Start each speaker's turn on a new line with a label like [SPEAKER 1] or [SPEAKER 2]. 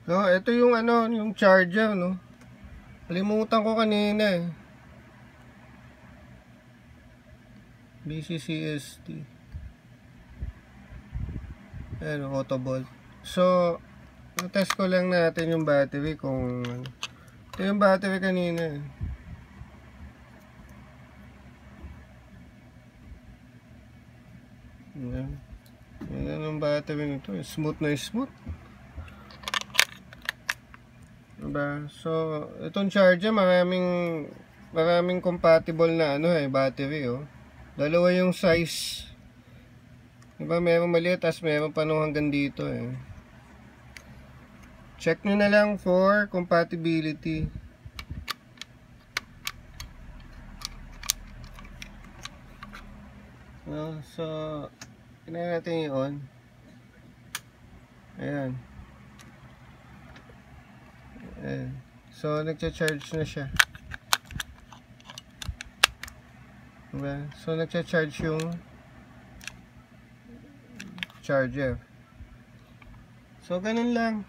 [SPEAKER 1] No, ito yung ano, yung charger, no. Kalimutan ko kanina eh. BCCST. Ayan, Autobolt. So, test ko lang natin yung battery kung ito yung battery kanina eh. Ayan. Ayan ang battery nito. Smooth na smooth. Diba? So, itong charger maraming compatible na ano eh, battery oh. Dalawa yung size. Diba, merong maliit as meron pa nung hanggang dito eh. Check nyo na lang for compatibility. So, kailangan natin i-on. Ayan. Ayan. So, nagcha-charge na siya. Diba? So, nagcha-charge yung charger. So, ganun lang.